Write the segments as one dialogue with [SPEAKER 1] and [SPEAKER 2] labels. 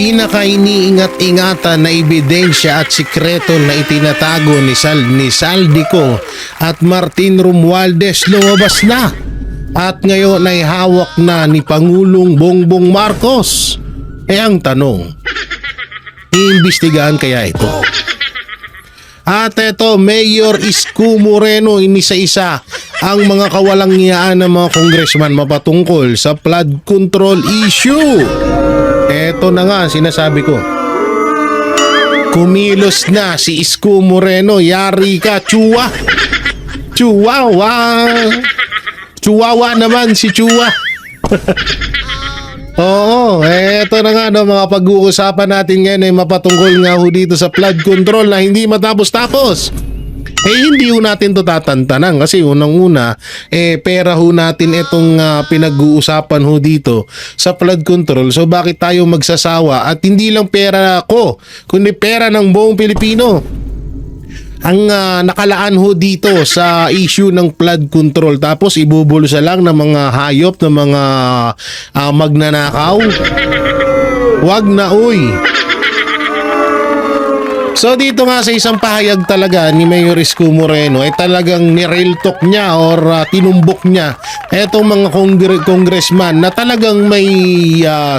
[SPEAKER 1] pinaka-iniingat-ingatan na ebidensya at sikreto na itinatago ni Saldico at Martin Romualdez lumabas na at ngayon ay hawak na ni Pangulong Bongbong Marcos. Ang tanong, iimbestigahan kaya ito? At ito, Mayor Isko Moreno, inisa-isa ang mga kawalang-ngiyaan ng mga congressman mapatungkol sa flood control issue. Eto na nga, sinasabi ko. Kumilos na si Isko Moreno. Yari ka, Chua. Chihuahua. Chihuahua naman si Chua. Oo, eto na nga no, mga pag-uusapan natin ngayon ay mapatungkol nga ho dito sa flood control na hindi matapos-tapos. Hindi ho natin to tatantanan kasi unang-una, pera ho natin itong pinag-uusapan ho dito sa flood control. So bakit tayo magsasawa at hindi lang pera ko, kundi pera ng buong Pilipino ang nakalaan ho dito sa issue ng flood control, tapos ibubulsa lang ng mga hayop, ng mga magnanakaw. Wag na uy. So dito nga sa isang pahayag talaga ni Mayor Isko Moreno ay talagang nireal talk niya or tinumbok niya etong mga congressman na talagang may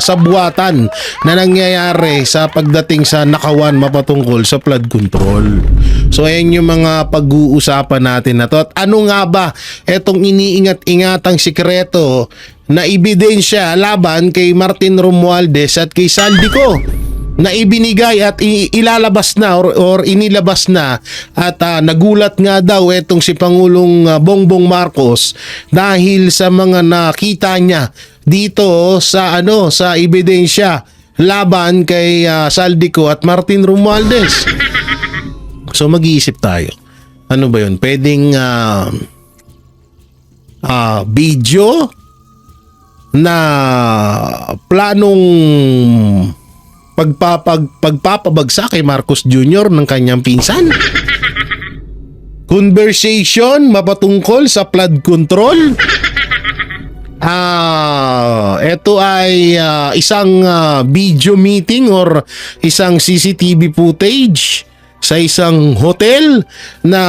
[SPEAKER 1] sabwatan na nangyayari sa pagdating sa nakawan mapatungkol sa flood control. So ayan yung mga pag-uusapan natin na to. At ano nga ba etong iniingat-ingatang sikreto na ebidensya laban kay Martin Romualdez at kay Saldico na ibinigay at ilalabas na or inilabas na at nagulat nga daw etong si Pangulong Bongbong Marcos dahil sa mga nakita niya dito sa sa ebidensya laban kay Saldico at Martin Romualdez. So mag-iisip tayo. Ano ba 'yun? Pwedeng video na planong pagpapabagsak kay Marcos Jr. ng kanyang pinsan? Conversation mapatungkol sa flood control? Ito ay isang video meeting or isang CCTV footage sa isang hotel na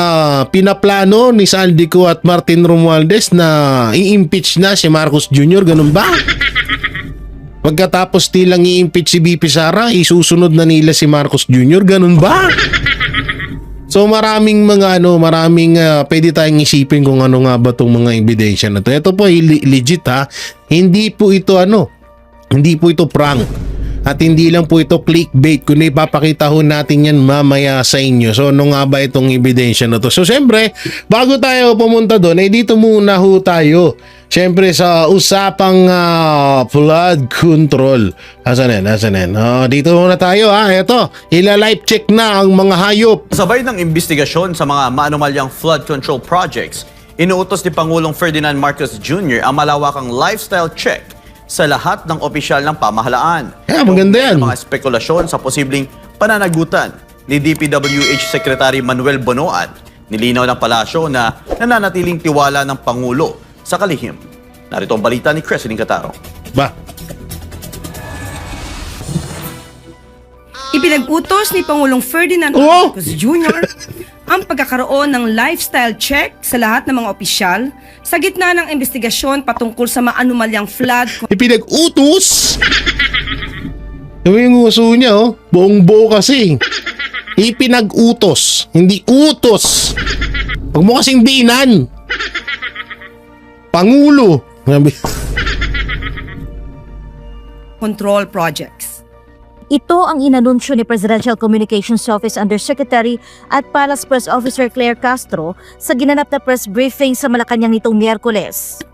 [SPEAKER 1] pinaplano ni Saldico at Martin Romualdez na i-impeach na si Marcos Jr. Ganun ba? Pagkatapos nilang i-impeach si BP Sara, isusunod na nila si Marcos Jr. Ganun ba? So maraming mga pwede tayong isipin kung ano nga ba itong mga ebidensya na to. Ito po legit ha. Hindi po ito hindi po ito prank. At hindi lang po ito clickbait, kundi ipapakita ho natin yan mamaya sa inyo. So ano nga ba itong ebidensya na to? So siyempre, bago tayo pumunta doon, dito muna ho tayo. Siyempre sa usapang flood control. Asan yan? Dito muna tayo Ito, ila-live check na ang mga hayop.
[SPEAKER 2] Sabay ng investigasyon sa mga maanumalyang flood control projects, inuutos ni Pangulong Ferdinand Marcos Jr. ang malawakang lifestyle check sa lahat ng opisyal ng pamahalaan.
[SPEAKER 1] Maganda yan.
[SPEAKER 2] Mga spekulasyon sa posibleng pananagutan ni DPWH Secretary Manuel Bonoan, nilinaw ng palasyo na nananatiling tiwala ng Pangulo sa kalihim. Narito ang balita ni Creslin Cataro.
[SPEAKER 3] Ipinag-utos ni Pangulong Ferdinand Marcos Jr. ang pagkakaroon ng lifestyle check sa lahat ng mga opisyal sa gitna ng investigasyon patungkol sa maanumalyang flood.
[SPEAKER 1] Ipinag-utos? Yung uso niya buong buo kasi. Ipinag-utos, hindi utos. Huwag mo kasing diinan. Pangulo.
[SPEAKER 3] Control projects.
[SPEAKER 4] Ito ang inanunsyo ni Presidential Communications Office Undersecretary at Palace Press Officer Claire Castro sa ginanap na press briefing sa Malacanang nitong Miyerkules.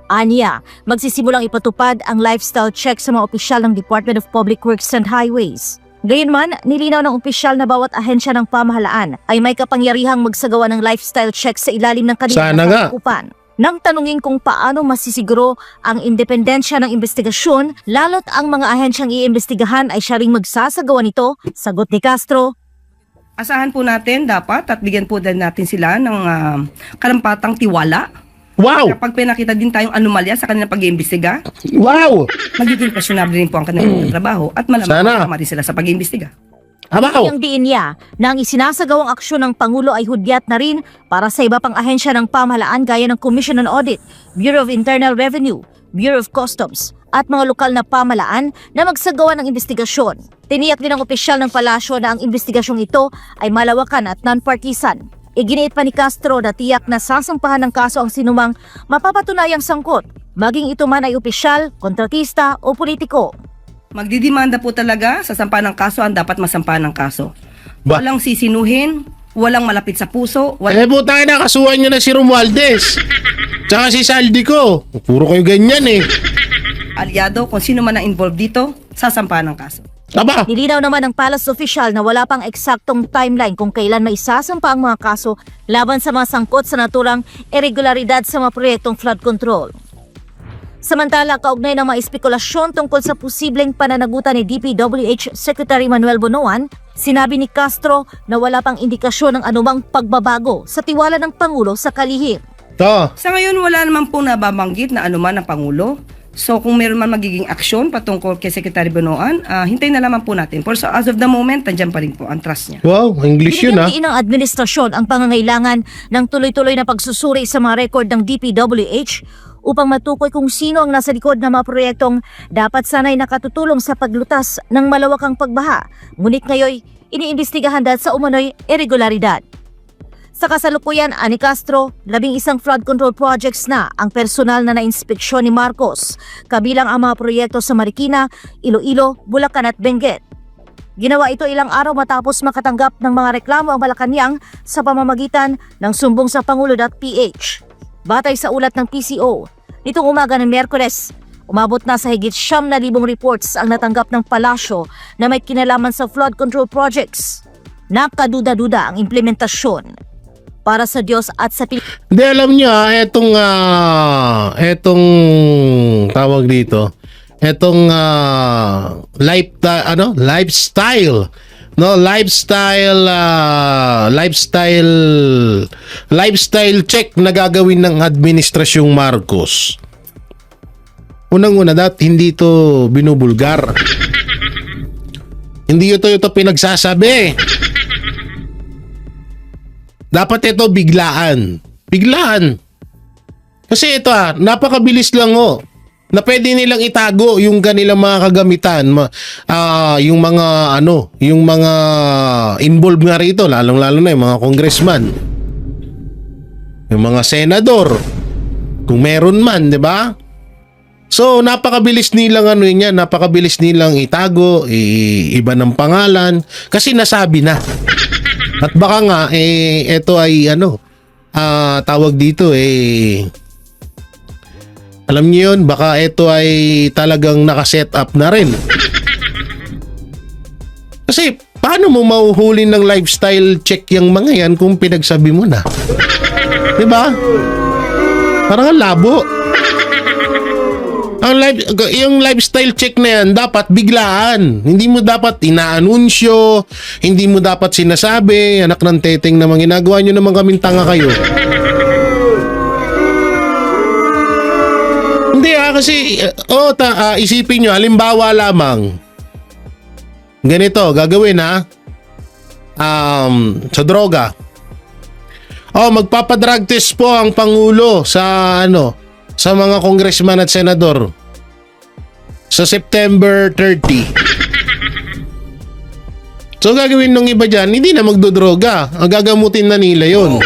[SPEAKER 4] Anya, magsisimulang ipatupad ang lifestyle check sa mga opisyal ng Department of Public Works and Highways. Gayunman, nilinaw ng opisyal na bawat ahensya ng pamahalaan ay may kapangyarihang magsagawa ng lifestyle check sa ilalim ng kanilang nasasakupan. Nang tanungin kung paano masisiguro ang independensya ng investigasyon, lalo't ang mga ahensyang iimbestigahan ay siya ring magsasagawa nito, sagot ni Castro.
[SPEAKER 3] Asahan po natin dapat at bigyan po din natin sila ng karampatang tiwala
[SPEAKER 1] Wow!
[SPEAKER 3] Kapag pinakita din tayong anomalya sa kanilang pag-iimbestiga,
[SPEAKER 1] Wow!
[SPEAKER 3] magiging questionable rin po ang kanilang trabaho at malamang
[SPEAKER 1] Sana.
[SPEAKER 3] tama rin sila sa pag-iimbestiga.
[SPEAKER 1] Wow!
[SPEAKER 4] Ang diin niya na ang isinasagawang aksyon ng Pangulo ay hudyat na rin para sa iba pang ahensya ng pamahalaan gaya ng Commission on Audit, Bureau of Internal Revenue, Bureau of Customs at mga lokal na pamahalaan na magsagawa ng investigasyon. Tiniyak din ng opisyal ng palasyo na ang investigasyong ito ay malawakan at non-partisan. Iginiit pa ni Castro na tiyak na sasampahan ng kaso ang sinumang mapapatunayang sangkot, maging ito man ay opisyal, kontratista o politiko.
[SPEAKER 3] Magdidemanda po talaga sa sampa ng kaso ang dapat masampahan ng kaso.
[SPEAKER 1] Ba-
[SPEAKER 3] Walang sisinuhin, walang malapit sa puso,
[SPEAKER 1] Eh po tayo nakasuhan nyo na si Romualdez. Tsaka si Saldico. Puro kayo ganyan eh.
[SPEAKER 3] aliado kung sino man ang involved dito, sasampahan ng kaso.
[SPEAKER 1] Aba!
[SPEAKER 4] Nilinaw naman ng palace official na wala pang eksaktong timeline kung kailan may sasampa ang mga kaso laban sa mga sangkot sa naturang irregularidad sa mga proyektong flood control. Samantala, kaugnay ng mga espekulasyon tungkol sa posibleng pananagutan ni DPWH Secretary Manuel Bonoan, sinabi ni Castro na wala pang indikasyon ng anumang pagbabago sa tiwala ng Pangulo sa kalihim.
[SPEAKER 1] To.
[SPEAKER 3] Sa ngayon, wala naman po nababanggit na anuman ng Pangulo. So kung meron man magiging aksyon patungkol kay Secretary Bonoan, hintayin na lamang po natin. For so as of the moment, nandiyan pa rin po ang trust niya.
[SPEAKER 1] Wow, English yun
[SPEAKER 4] Binigyan
[SPEAKER 1] ah.
[SPEAKER 4] din ng administrasyon ang pangangailangan ng tuloy-tuloy na pagsusuri sa mga record ng DPWH upang matukoy kung sino ang nasa likod ng mga proyektong dapat sanay nakatutulong sa paglutas ng malawakang pagbaha. Ngunit ngayon, iniimbestigahan dahil sa umano'y irregularidad. Sa kasalukuyan, ani Castro, 11 flood control projects na ang personal na nainspeksyon ni Marcos, kabilang ang mga proyekto sa Marikina, Iloilo, Bulacan at Benguet. Ginawa ito ilang araw matapos makatanggap ng mga reklamo ang Malacanang sa pamamagitan ng sumbong sa Pangulo.ph. Batay sa ulat ng PCO, nitong umaga ng Miyerkules, umabot na sa higit 9,000 reports ang natanggap ng palasyo na may kinalaman sa flood control projects. Nakaduda-duda ang implementasyon. Para sa Diyos at sa Pilipinas.
[SPEAKER 1] Hindi, alam nyo etong tawag dito, etong lifestyle, no, lifestyle check na gagawin ng administrasyong Marcos. Unang-una, hindi ito binubulgar. Hindi ito pinagsasabi. Dapat ito biglaan. Biglaan. Kasi ito napakabilis lang na pwede nilang itago yung kanilang mga kagamitan, yung mga involved nga rito, lalong-lalo na yung mga congressman. Yung mga senador. Kung meron man, 'di ba? So, napakabilis nilang napakabilis nilang itago, iba ng pangalan kasi nasabi na. At baka nga ito ay tawag dito alam niyo yun, baka ito ay talagang naka-set up na rin. Kasi paano mo mahuhuli ng lifestyle check yung mga yan kung pinagsabi mo na? 'Di ba? Parang ang labo. Yung lifestyle check na yan, dapat biglaan. Hindi mo dapat inaanunsyo, hindi mo dapat sinasabi, anak ng teteng naman, ginagawa nyo naman kaming tanga kayo. Hindi kasi, isipin nyo, halimbawa lamang, ganito, gagawin sa droga. Magpapadrug test po ang Pangulo sa mga congressman at senador sa September 30. So gagawin nung iba dyan, hindi na magdodroga. Ang gagamutin na nila yon.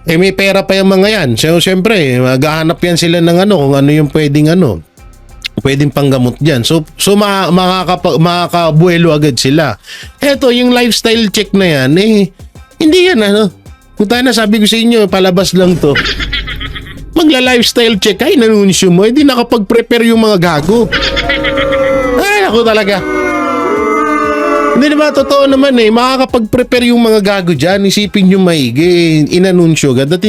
[SPEAKER 1] May pera pa yung mga yan. So syempre, maghahanap yan sila ng kung ano yung pwedeng panggamot dyan. So makakabuelo agad sila. Eto, yung lifestyle check na yan, hindi yan Kung tayo na sabi ko sa inyo, palabas lang to. Magla-lifestyle check ay nanunsyo mo, hindi nakapag-prepare yung mga gago. Ay, ako talaga. Hindi naman, totoo naman makakapag-prepare yung mga gago dyan, isipin nyo maigi, inanunsyo agad. At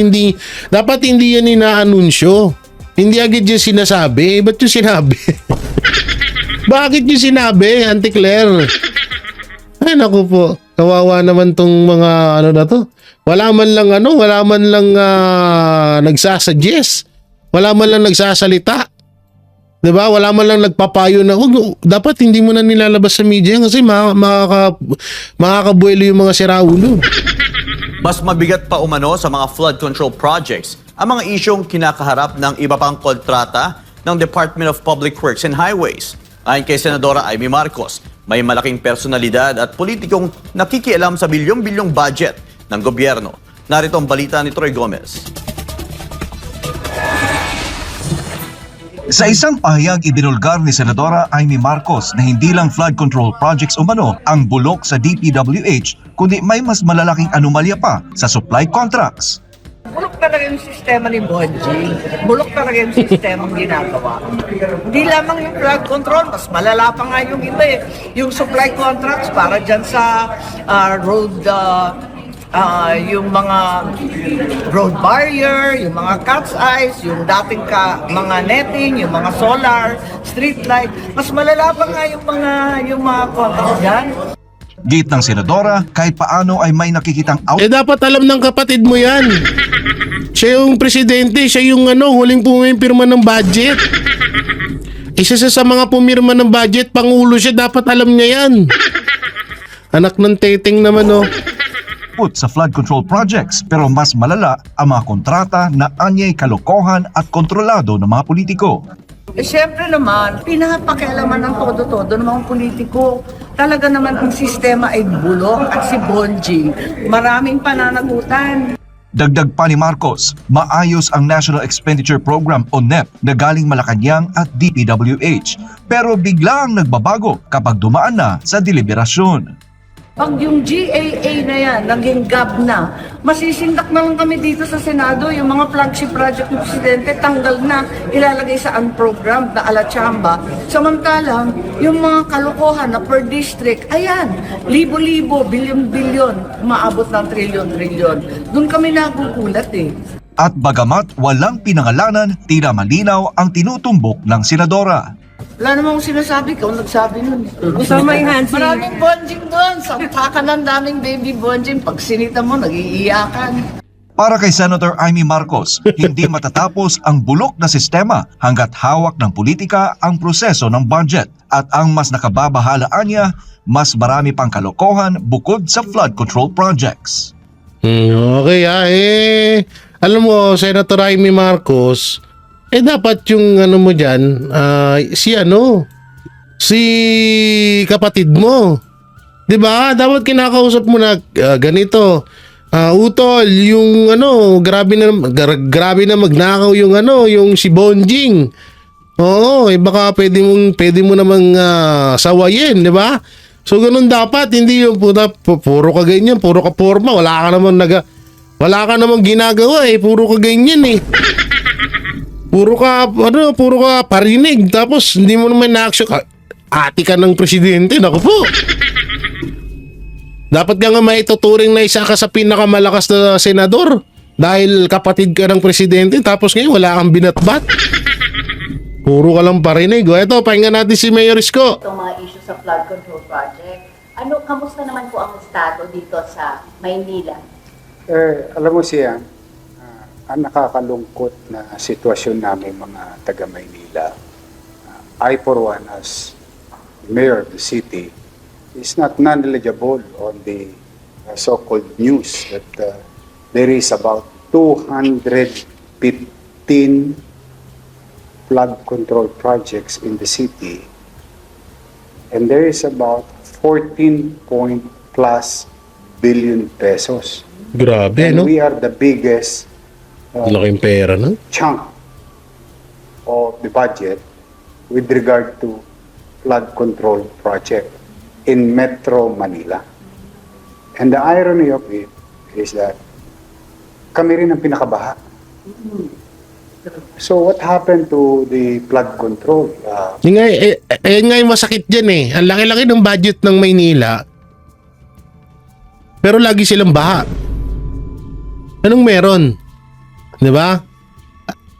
[SPEAKER 1] dapat hindi yan inaanunsyo. Hindi agad yung sinasabi. Ba't yung sinabi? Bakit yung sinabi, Auntie Claire? Ay, naku po. Kawawa naman tong mga Wala man lang nagsasuggest. Wala man lang nagsasalita. 'Di ba? Wala man lang nagpapayo na dapat hindi mo na nilalabas sa media kasi makakabuelo yung mga siraulo.
[SPEAKER 2] Mas mabigat pa umano sa mga flood control projects ang mga isyong kinakaharap ng iba pang kontrata ng Department of Public Works and Highways. Ayon kay Senadora Amy Marcos, may malaking personalidad at politikong nakikialam sa bilyong-bilyong budget ng gobyerno. Narito ang balita ni Troy Gomez.
[SPEAKER 5] Sa isang pahayag ibinulgar ni Senadora Amy Marcos na hindi lang flood control projects umano ang bulok sa DPWH, kundi may mas malalaking anomalya pa sa supply contracts.
[SPEAKER 6] Bulok talaga yung sistema ni Bonji. Bulok talaga yung sistema ng ginagawa. Hindi lamang yung flood control, mas malala pa nga yung iba eh. Yung supply contracts para dyan sa road, yung mga road barrier, yung mga cat's eyes, yung dating mga netting, yung mga solar, street light. Mas malala pa nga yung mga contracts dyan.
[SPEAKER 5] Gate ng Senadora, kahit paano ay may nakikitang
[SPEAKER 1] Dapat alam ng kapatid mo yan. Siya yung presidente, siya yung huling pumirma ng budget. Isa sa mga pumirma ng budget, pangulo siya, dapat alam niya yan. Anak ng teteng naman
[SPEAKER 5] output sa flood control projects, pero mas malala ang mga kontrata na anyay kalokohan at kontrolado ng mga politiko.
[SPEAKER 6] Siyempre naman, pinapakialaman ng todo-todo ng mga politiko. Talaga naman ang sistema ay bulok at si Bonjing. Maraming pananagutan.
[SPEAKER 5] Dagdag pa ni Marcos, maayos ang National Expenditure Program o NEP na galing Malacanang at DPWH. Pero biglang nagbabago kapag dumaan na sa deliberasyon.
[SPEAKER 6] Pag yung GAA na yan, naging GAB na, masisindak na lang kami dito sa Senado, yung mga flagship project ng Presidente, tanggal na, ilalagay sa unprogrammed na alachamba. Samantalang, yung mga kalokohan na per district, ayan, libo-libo, bilyon-bilyon, maabot ng trilyon-trilyon. Doon kami nagugulat eh.
[SPEAKER 5] At bagamat walang pinangalanan, tila malinaw ang tinutumbok ng Senadora.
[SPEAKER 6] Wala namang sinasabi, ikaw nagsabi nun.
[SPEAKER 3] Usama yung Hansi.
[SPEAKER 6] Maraming bonjing doon. Sampakan ng daming baby bonjing. Pag sinita mo, nag-iiyakan.
[SPEAKER 5] Para kay Senator Amy Marcos, hindi matatapos ang bulok na sistema hanggat hawak ng politika ang proseso ng budget. At ang mas nakababahalaan niya, mas marami pang kalokohan bukod sa flood control projects.
[SPEAKER 1] Okay alam mo, Senator Amy Marcos, dapat yung mo dyan, si kapatid mo. 'Di ba? Dapat kinakausap mo na ganito. Utol, yung grabe na magnakaw yung yung si Bonjing. Oo, baka pwede mo namang sawayin, 'di ba? So ganun dapat, hindi yung puro ka ganyan, puro ka porma, wala ka namang ginagawa puro ka ganyan Puro ka parinig, tapos hindi mo naman na-action ka. Ati ka ng presidente, naku po. Dapat ka nga maituturing na isa ka sa pinakamalakas na senador dahil kapatid ka ng presidente, tapos ngayon wala kang binatbat. Puro ka lang parinig. Ito, pakinggan natin si Mayor Isko.
[SPEAKER 7] Itong mga issue sa flood control project. Kamusta naman po ang estado dito sa Maynila?
[SPEAKER 8] Alam mo siya, ang nakakalungkot na sitwasyon namin mga taga Maynila. I for one as mayor of the city is not non-eligible on the so-called news that there is about 215 flood control projects in the city and there is about 14 plus billion pesos.
[SPEAKER 1] Grabe,
[SPEAKER 8] And we are the biggest
[SPEAKER 1] laking pera, no?
[SPEAKER 8] chunk of the budget with regard to flood control project in Metro Manila. And the irony of it is that kami rin ang pinakabaha. So what happened to the flood control?
[SPEAKER 1] Yung nga yung masakit dyan Ang laki-laki ng budget ng Maynila. Pero lagi silang baha. Anong meron? 'Di ba?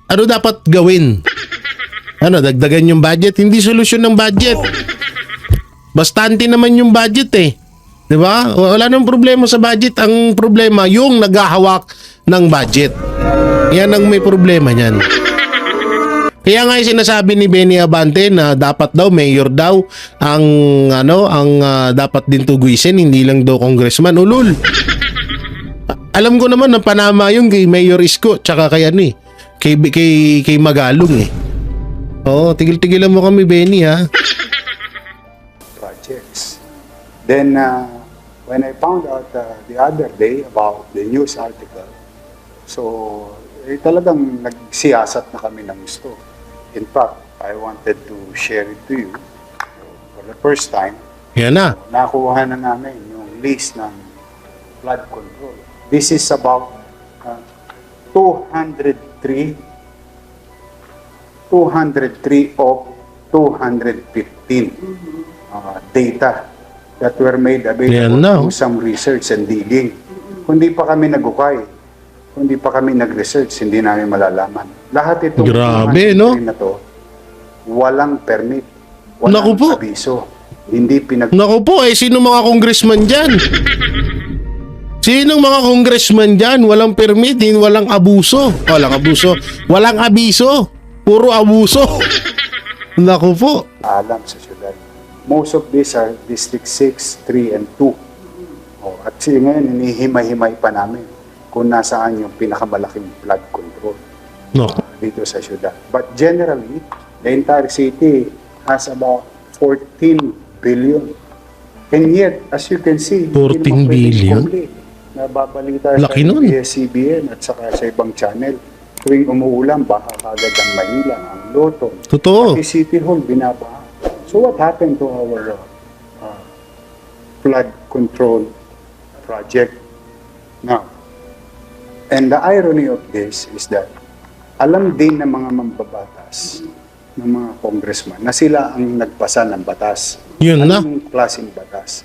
[SPEAKER 1] Ano dapat gawin? Dagdagan yung budget? Hindi solusyon ng budget. Bastante naman yung budget 'Di ba? Wala nang problema sa budget. Ang problema yung naghahawak ng budget. Yan ang may problema niyan. Kaya nga yung sinasabi ni Benny Abante na dapat daw mayor daw ang dapat din tuguisin, hindi lang daw congressman. Ulul. Alam ko naman ng Panama yun kay Mayor Isko tsaka kay kay Magalong eh. Oo, tigil-tigilan mo kami, Benny, ha.
[SPEAKER 8] projects. Then, when I found out the other day about the news article, so talagang nagsiyasat na kami ng gusto. In fact, I wanted to share it to you. For the first time,
[SPEAKER 1] Yan na.
[SPEAKER 8] nakuha na namin yung list ng flood control. This is about 203 of 215 data that were made
[SPEAKER 1] Yan
[SPEAKER 8] available
[SPEAKER 1] na, oh.
[SPEAKER 8] through some research and digging. Kundi pa kami nagukay, kundi pa kami nag-research, hindi namin malalaman. Lahat itong
[SPEAKER 1] Grabe,
[SPEAKER 8] 203
[SPEAKER 1] no?
[SPEAKER 8] na to, walang permit, walang
[SPEAKER 1] Naku po.
[SPEAKER 8] abiso, hindi
[SPEAKER 1] Naku po, sino mga congressman dyan? Sinong mga congressman dyan? Walang permit, walang abuso. Walang abuso. Walang abiso. Puro abuso. Naku po.
[SPEAKER 8] alam sa syudad. Most of these are District 6, 3, and 2. At ngayon, hinihimay-himay pa namin kung nasaan yung pinakamalaking flood control
[SPEAKER 1] Naku.
[SPEAKER 8] dito sa syudad. But generally, the entire city has about 14 billion. And yet, as you can see,
[SPEAKER 1] 14
[SPEAKER 8] hindi naman pwedeng
[SPEAKER 1] billion?
[SPEAKER 8] kumuli. Nababalita
[SPEAKER 1] Laki
[SPEAKER 8] sa
[SPEAKER 1] nun.
[SPEAKER 8] ABS-CBN at saka sa ibang channel. Tuwing umuulan, baka kagad ang Manila, ang Lotong.
[SPEAKER 1] Totoo.
[SPEAKER 8] Pati City Hall, binabaha. So what happened to our flood control project now? And the irony of this is that alam din ng mga mambabatas, ng mga congressman, na sila ang nagpasa ng batas.
[SPEAKER 1] Yun na.
[SPEAKER 8] Anong klaseng batas?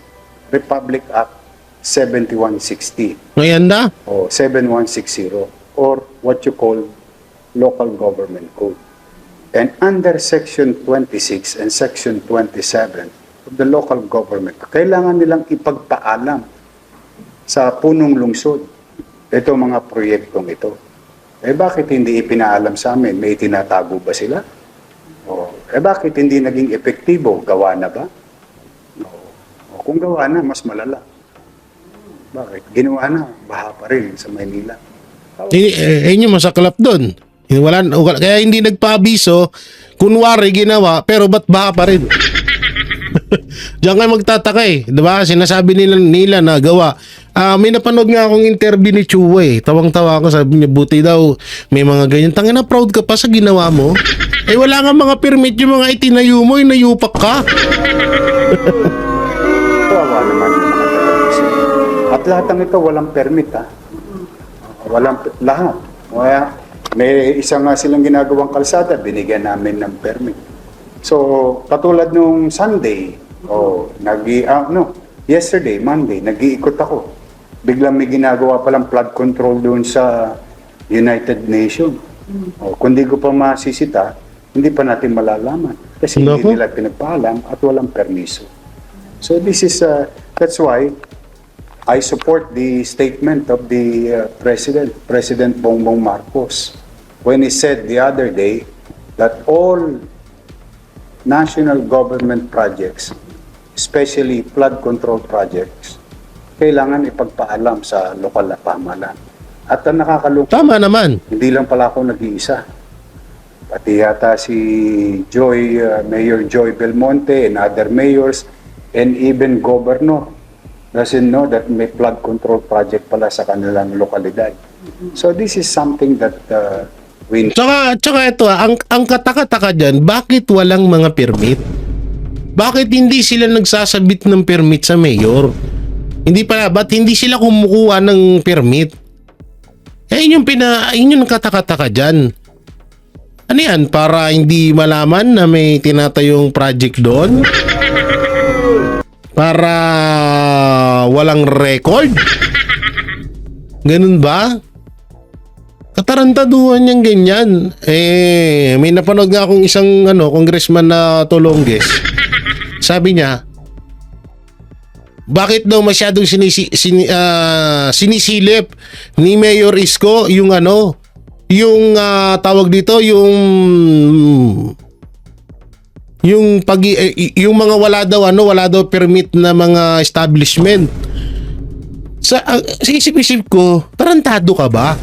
[SPEAKER 8] Republic Act 7160
[SPEAKER 1] Ngayon na.
[SPEAKER 8] o 7160 or what you call Local Government Code. And under Section 26 and Section 27 of the Local Government, kailangan nilang ipagpaalam sa punong lungsod ito mga proyektong ito. Bakit hindi ipinaalam sa amin? May tinatago ba sila? Bakit hindi naging epektibo? Gawa na ba? Kung gawa na, mas malala. Bakit? Ginawa na, baha pa rin sa Maynila.
[SPEAKER 1] Yun yung masaklap doon. Kaya hindi nagpaabiso, kunwari ginawa, pero ba't baha pa rin? Diyan kayo magtataka eh. Diba? Sinasabi nila na gawa. May napanood nga akong interview ni Chua eh. Tawang-tawa ako, sabi niya, buti daw may mga ganyan. Tangina, proud ka pa sa ginawa mo. Wala nga mga permit yung mga itinayo mo, yung nayupak ka.
[SPEAKER 8] Kawawa naman yung mga taga-isip. At lahat ng ito, walang permit ha. Lahat. May isa nga silang ginagawang kalsada, binigyan namin ng permit. So, katulad nung Sunday, yesterday, Monday, nag-iikot ako. Biglang may ginagawa palang flood control doon sa United Nations. Kung di ko pa masisita, hindi pa natin malalaman. Kasi hindi nila pinagpaalam at walang permiso. So this is, that's why I support the statement of the President Bongbong Marcos, when he said the other day that all national government projects, especially flood control projects, kailangan ipagpaalam sa lokal na pamahalaan. At ang nakakalungkot,
[SPEAKER 1] Tama naman.
[SPEAKER 8] hindi lang pala ako nag-iisa. Pati yata si Mayor Joy Belmonte and other mayors and even governor doesn't know that may flood control project pala sa kanilang lokalidad. So this is something that we
[SPEAKER 1] Tsaka ito, ang kataka-taka dyan, bakit walang mga permit? Bakit hindi sila nagsasabit ng permit sa mayor? Ba't hindi sila kumukuha ng permit? Yun yung kataka-taka dyan. Ano yan? Para hindi malaman na may tinatayong project doon? Para walang record? Ganun ba? Katarantaduhan yung ganyan. May napanood nga akong isang congressman na Tolonges. Sabi niya, bakit daw masyadong sinisilip ni Mayor Isko yung tawag dito, yung mga wala daw permit na mga establishment. Sa isip-isip ko, tarantado ka ba?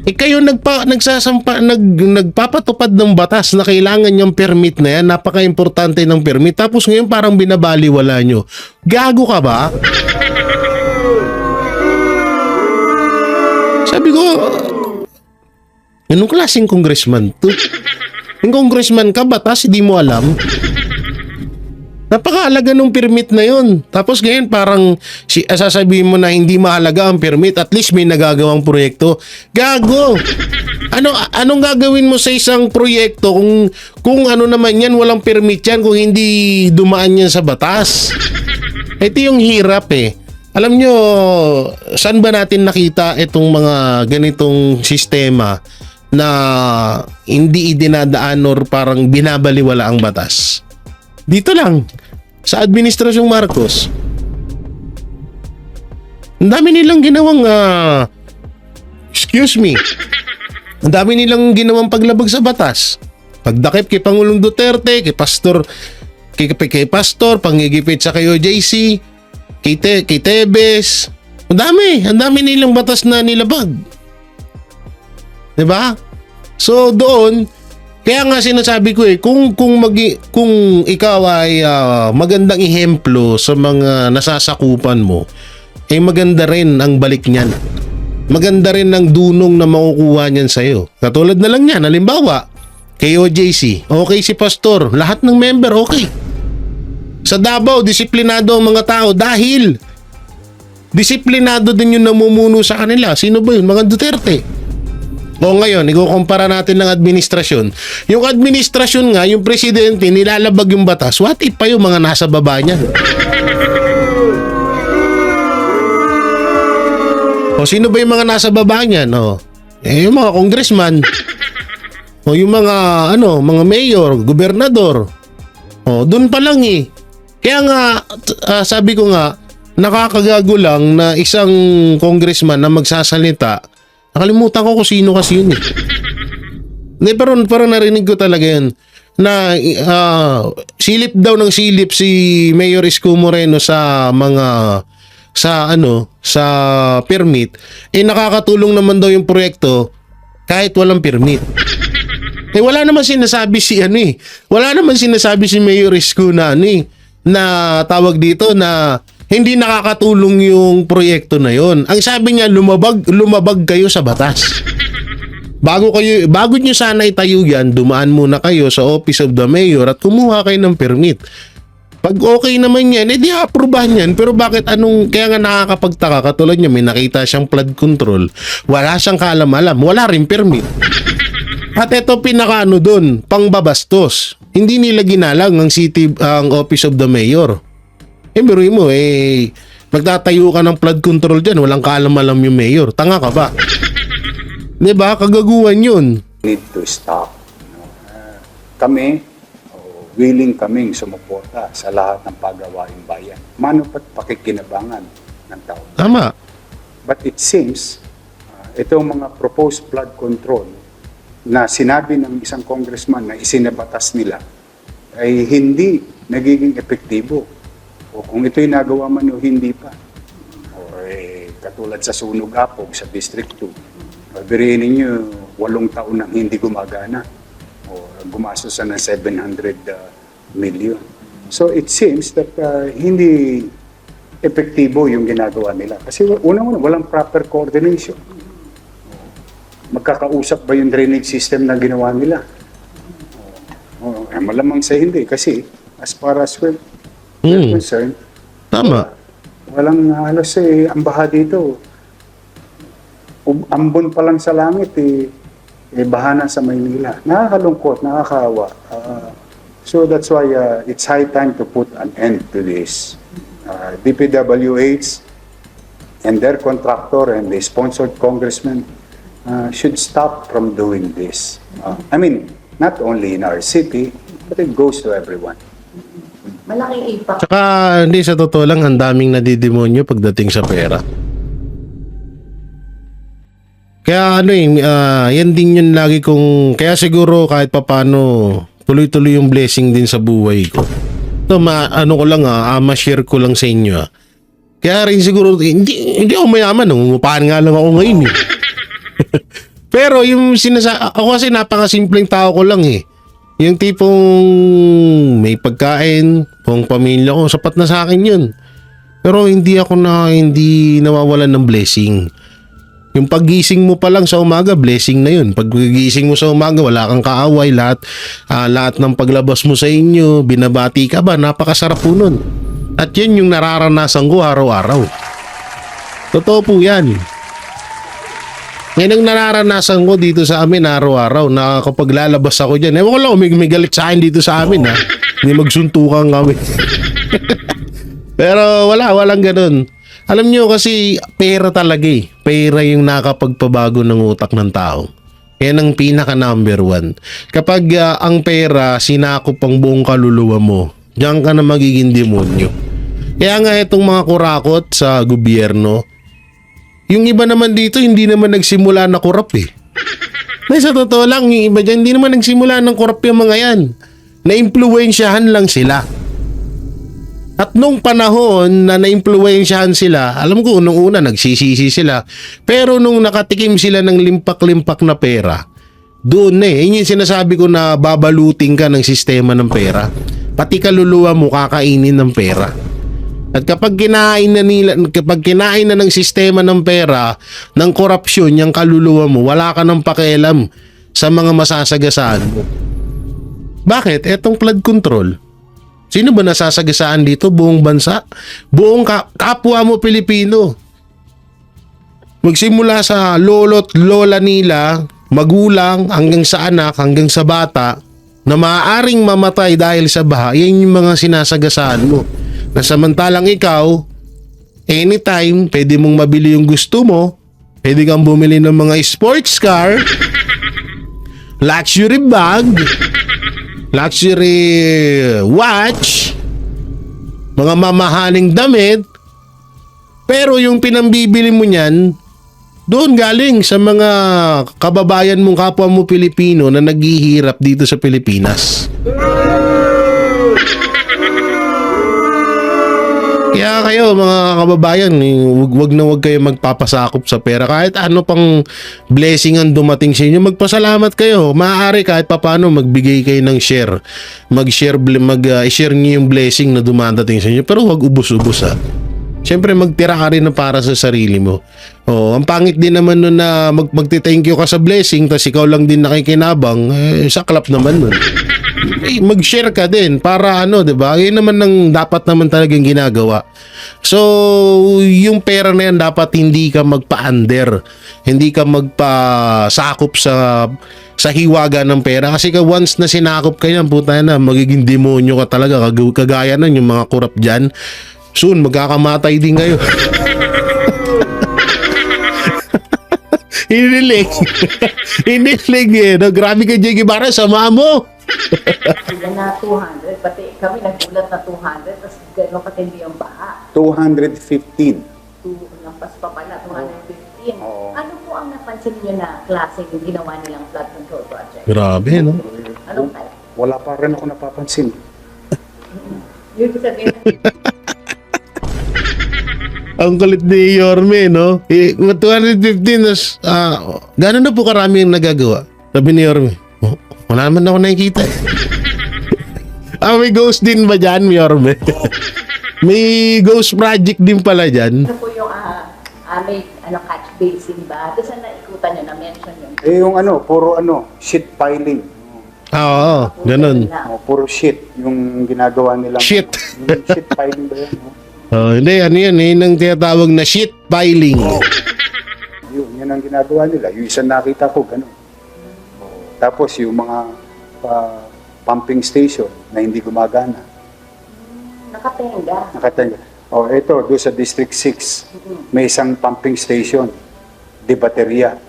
[SPEAKER 1] Kayo nagpapatupad ng batas na kailangan yung permit na yan, napaka-importante ng permit, tapos ngayon parang binabaliwala nyo. Gago ka ba? Sabi ko, anong klaseng congressman to? Yung congressman ka, batas, hindi mo alam? Napakahalaga ng permit na yun. Tapos ngayon parang sasabihin mo na hindi mahalaga ang permit, at least may nagagawang proyekto. Gago! Anong gagawin mo sa isang proyekto kung ano naman yan, walang permit yan, kung hindi dumaan yan sa batas? Ito yung hirap eh. Alam nyo, saan ba natin nakita itong mga ganitong sistema na hindi idinadaan or parang binabaliwala ang batas? Dito lang, sa Administrasyong Marcos. Ang dami nilang ginawang, ang dami nilang ginawang paglabag sa batas. Pagdakip kay Pangulong Duterte, kay Pastor, pangigipit sa kay OJC, kay Tebes. Ang dami nilang batas na nilabag. Diba? So doon, kaya nga sinasabi ko kung ikaw ay magandang ehemplo sa mga nasasakupan mo, maganda rin ang balik niyan. Maganda rin ang dunong na makukuha niyan sa'yo. Katulad na lang yan, halimbawa, kay OJC, okay si Pastor, lahat ng member okay. Sa Davao, disiplinado ang mga tao dahil disiplinado din yung namumuno sa kanila. Sino ba yun? Mga Duterte. O ngayon, ikukumpara natin ng administrasyon. Yung administrasyon nga, yung presidente, nilalabag yung batas. What if pa yung mga nasa baba niyan? O sino ba yung mga nasa baba niyan? Yung mga congressman. O yung mga, mga mayor, gobernador. Doon pa lang eh. Kaya nga, sabi ko nga, nakakagago lang na isang congressman na magsasalita. Nakalimutan ko kung sino kasi yun eh. Pero parang narinig ko talaga yun na silip daw ng silip si Mayor Isko Moreno sa permit. Nakakatulong naman daw yung proyekto kahit walang permit. Wala naman sinasabi si Mayor Isko na na tawag dito na hindi nakakatulong yung proyekto na yon. Ang sabi niya, lumabag kayo sa batas. Bago nyo sana itayo yan, dumaan muna kayo sa Office of the Mayor at kumuha kayo ng permit. Pag okay naman yan, di aprubahan yan. Pero bakit kaya nga nakakapagtaka, katulad niya, may nakita siyang flood control, wala siyang kaalam-alam, wala rin permit. At ito doon, pangbabastos. Hindi nila ginalang ang Office of the Mayor. Biruin mo, magtatayo ka ng flood control dyan, walang kaalam-alam yung mayor. Tanga ka ba? Diba? Kagaguhan yun.
[SPEAKER 8] Need to stop. Kami, willing kaming sumuporta sa lahat ng pagawaing bayan. Mano pat pakikinabangan ng tao.
[SPEAKER 1] Tama.
[SPEAKER 8] But it seems, itong mga proposed flood control na sinabi ng isang congressman na isinabatas nila ay hindi nagiging epektibo. O kung ito'y nagawa man o hindi pa. O katulad sa Sunog Apog sa District 2. Birihin ninyo, 8 taon nang hindi gumagana. O gumastos na ng 700 million. So it seems that hindi epektibo yung ginagawa nila. Kasi unang-una, walang proper coordination. Magkakausap ba yung drainage system na ginawa nila? Malamang sa hindi. Kasi as far as concerned,
[SPEAKER 1] tama.
[SPEAKER 8] Walang halos ang baha dito. Ambon pa lang sa langit baha na sa Maynila. Nakakalungkot, nakakawa. So that's why it's high time to put an end to this. DPWH and their contractor and the sponsored congressman should stop from doing this. I mean, not only in our city, but it goes to everyone.
[SPEAKER 7] Malaking impact.
[SPEAKER 1] Tsaka hindi, sa totoo lang, ang daming nadidemonyo pagdating sa pera. Kaya ano yan din yun lagi kong, kaya siguro kahit papano tuloy-tuloy yung blessing din sa buhay ko. So ano ko lang ma-share ko lang sa inyo. Kaya rin siguro, hindi ako mayaman, nangungupahan nga lang ako ngayon eh. Pero yung ako kasi napakasimpleng tao ko lang eh. Yung tipong may pagkain, pang pamilya ko, sapat na sa akin yun. Pero hindi nawawalan ng blessing. Yung paggising mo pa lang sa umaga, blessing na yun. Paggising mo sa umaga, wala kang kaaway, lahat ng paglabas mo sa inyo, binabati ka ba, napakasarap po nun. At yun yung nararanasan ko araw-araw. Totoo po yan. Yan ang nararanasan ko dito sa amin araw-araw na kapag lalabas ako dyan. Ewan ko lang, may galit sa akin dito sa amin ha. Hindi magsuntukan kami. Pero walang ganun. Alam nyo kasi pera talaga eh. Pera yung nakapagpabago ng utak ng tao. Yan ang pinaka number one. Kapag ang pera sinakop ang buong kaluluwa mo, diyan ka na magiging demonyo. Kaya nga itong mga kurakot sa gobyerno, yung iba naman dito hindi naman nagsimula na kurap eh. May sa totoo lang, yung iba dyan hindi naman nagsimula ng kurap yung mga yan. Na-impluwensyahan lang sila. At nung panahon na na-impluwensyahan sila, alam ko nung una nagsisisi sila. Pero nung nakatikim sila ng limpak-limpak na pera, doon yun yung sinasabi ko na babaluting ka ng sistema ng pera. Pati kaluluwa mo kakainin ng pera. At kapag kinain na ng sistema ng pera, ng korupsyon, yung kaluluwa mo, wala ka ng pakialam sa mga masasagasaan mo. Bakit? Etong flood control. Sino ba nasasagasaan dito? Buong bansa? Buong kapwa mo Pilipino. Magsimula sa lolo't lola nila, magulang, hanggang sa anak, hanggang sa bata, na maaaring mamatay dahil sa baha, yan yung mga sinasagasaan mo. Na samantalang ikaw, anytime, pwede mong mabili yung gusto mo, pwede kang bumili ng mga sports car, luxury bag, luxury watch, mga mamahaling damit, pero yung pinambibili mo niyan, doon galing sa mga kababayan mong kapwa mo Pilipino na naghihirap dito sa Pilipinas. Kaya kayo mga kababayan, wag kayo magpapasakop sa pera. Kahit ano pang blessing ang dumating sa inyo, magpasalamat kayo. Maaari kahit papano magbigay kayo ng share. Mag-share niyo yung blessing na dumadating sa inyo. Pero wag ubos-ubos ha. Siyempre magtira ka rin na para sa sarili mo. Ang pangit din naman nun na magti-thank you ka sa blessing tapos ikaw lang din nakikinabang, saklap naman nun. Mag-share ka din para 'di ba? Yun naman ang dapat naman talagang ginagawa. So, yung pera na yan dapat hindi ka magpa-under. Hindi ka magpasakop sa hiwaga ng pera kasi once na sinakop ka yan, puta na, magiging demonyo ka talaga. Kagaya nun yung mga kurap diyan. Soon magkakamatay din kayo. Hinilig. Hinilig no? Grabe ka, Jiggy Barra, sama mo.
[SPEAKER 7] Sila na 200, pati kami nagulat na 200, tapos gano'n katindi ang baha.
[SPEAKER 8] 215.
[SPEAKER 7] Lampas pa pala, 215.
[SPEAKER 8] Oo.
[SPEAKER 7] Ano po ang napansin niyo na klase yung ginawa nilang flood control project?
[SPEAKER 1] Grabe, no?
[SPEAKER 7] Anong type?
[SPEAKER 8] Wala pa rin ako napapansin.
[SPEAKER 7] Yung sabihin,
[SPEAKER 1] Ang kulit ni Yorme, no? 215, gano'n na po karami yung nagagawa? Sabi ni Yorme, wala naman ako nakikita. May ghost din ba dyan, Yorme? May ghost project din pala dyan.
[SPEAKER 7] ano po yung may catch basin ba? Doon saan naikutan nyo na-mention yung
[SPEAKER 8] Yung puro shit piling.
[SPEAKER 1] Oo, ganun.
[SPEAKER 8] Puro shit yung ginagawa nilang.
[SPEAKER 1] Shit.
[SPEAKER 8] Yung shit piling ba yan?
[SPEAKER 1] Hindi, yun ang tinatawag na shit piling.
[SPEAKER 8] Yun ang ginagawa nila. Yung isang nakita ko, gano'n. Tapos yung mga pumping station na hindi gumagana.
[SPEAKER 7] nakatenga.
[SPEAKER 8] Nakatenga. Ito, doon sa District 6, may isang pumping station, de baterya.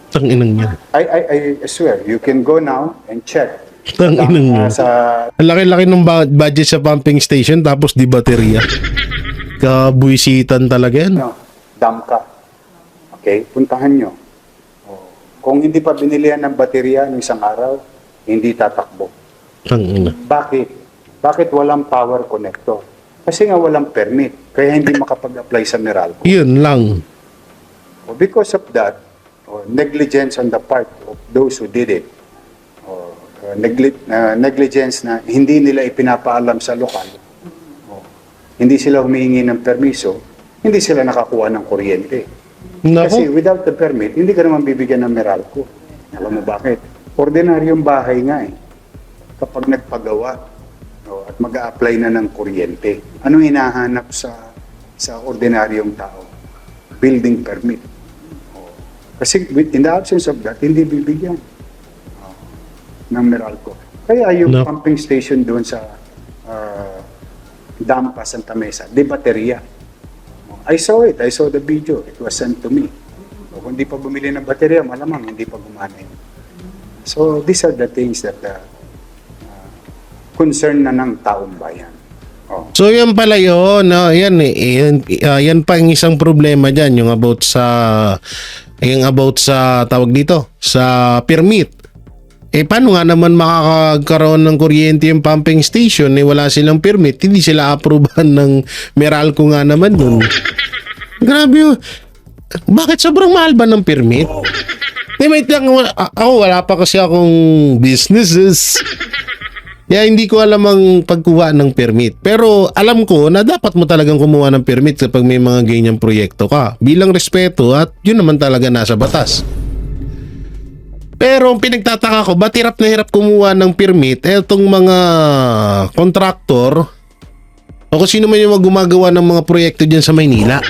[SPEAKER 1] Tang inang yan.
[SPEAKER 8] I swear, you can go now and check.
[SPEAKER 1] Tanginang mo.
[SPEAKER 8] Sa
[SPEAKER 1] Ang laki-laki ng budget sa pumping station tapos di baterya. Kabuisitan talaga yan.
[SPEAKER 8] dam ka. Okay, puntahan nyo. Kung hindi pa binilihan ng baterya ng isang araw, hindi tatakbo.
[SPEAKER 1] Tangina.
[SPEAKER 8] Bakit? Bakit walang power connector? Kasi nga walang permit, kaya hindi makapag-apply sa Meralco.
[SPEAKER 1] Yun lang.
[SPEAKER 8] Because of that, negligence on the part of those who did it, negligence na hindi nila ipinapaalam sa lokal, hindi sila humihingi ng permiso, hindi sila nakakuha ng kuryente. Kasi
[SPEAKER 1] Nako.
[SPEAKER 8] without the permit, hindi ka naman bibigyan ng Meralco. Alam mo bakit? Ordinaryong bahay nga eh. Kapag nagpagawa at mag-a-apply na ng kuryente, anong hinahanap sa ordinaryong tao? Building permit. Kasi in the absence of that, hindi bibigyan ng Meralco. Kaya yung
[SPEAKER 1] No.
[SPEAKER 8] pumping station doon sa Dampa, Santa Mesa, de baterya. I saw it. I saw the video. It was sent to me. Kung hindi pa bumili ng baterya, malamang hindi pa gumana yun. So, these are the things that concern na ng taong bayan.
[SPEAKER 1] So yan pala yun, no? Yan, yan pa yung isang problema dyan, yung about sa tawag dito, sa permit. Paano nga naman makakagkaroon ng kuryente yung pumping station wala silang permit, hindi sila approvean ng Meralco nga naman dun. Grabe yun. Bakit sobrang mahal ba ng permit? Wait lang, ako wala pa kasi akong businesses. Kaya hindi ko alam ang pagkuha ng permit. Pero alam ko na dapat mo talagang kumuha ng permit kapag may mga ganyang proyekto ka. Bilang respeto at yun naman talaga nasa batas. Pero ang pinagtataka ko, ba't hirap na hirap kumuha ng permit etong mga kontraktor o kung sino man yung gumagawa ng mga proyekto dyan sa Maynila?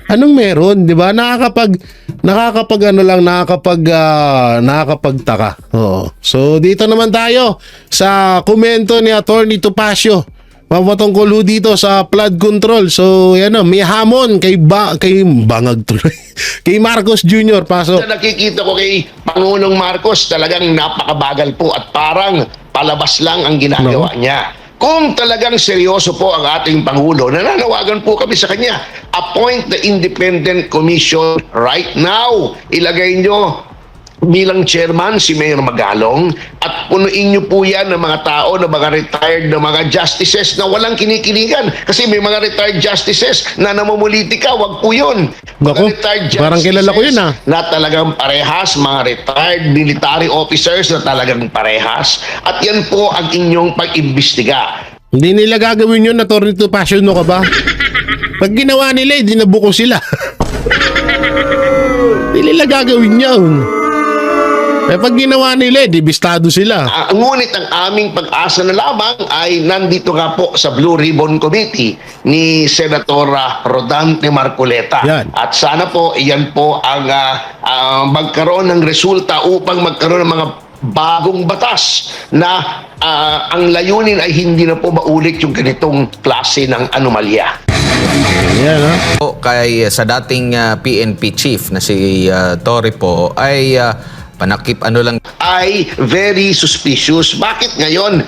[SPEAKER 1] Anong meron, 'di ba? Nakakapagtaka. Oo. So dito naman tayo sa komento ni Attorney Topacio. Mapatungkol ho dito sa flood control. So yan o, may hamon kay Bangag tuloy. Kay Marcos Jr. Pasok.
[SPEAKER 9] Na nakikita ko kay Pangulong Marcos, talagang napakabagal po at parang palabas lang ang ginagawa niya. Kung talagang seryoso po ang ating Pangulo, nananawagan po kami sa kanya, appoint the independent commission right now. Ilagay nyo bilang chairman si Mayor Magalong at punuin nyo po yan ng mga tao na mga retired na mga justices na walang kinikiligan. Kasi may mga retired justices na namumulitika, wag po yun.
[SPEAKER 1] Naku, parang kilala ko yun, ah.
[SPEAKER 9] Na talagang parehas, mga retired military officers na talagang parehas. At yan po ang inyong pag-imbestiga.
[SPEAKER 1] Hindi nila gagawin yun, Attorney Topacio, no ka ba? Pag ginawa nila, hindi nabuko sila. Hindi nila gagawin yun. Pag ginawa nila, dibistado sila.
[SPEAKER 9] Ngunit ang aming pag-asa na lamang ay nandito nga po sa Blue Ribbon Committee ni Senator Rodante Marcoleta.
[SPEAKER 1] Yan.
[SPEAKER 9] At sana po, iyan po ang magkaroon ng resulta upang magkaroon ng mga bagong batas na ang layunin ay hindi na po maulit yung ganitong klase ng anomalya.
[SPEAKER 1] Yan, ha?
[SPEAKER 10] Po, kay sa dating PNP chief na si Torre po ay panakip ano lang
[SPEAKER 9] Ay very suspicious. Bakit ngayon?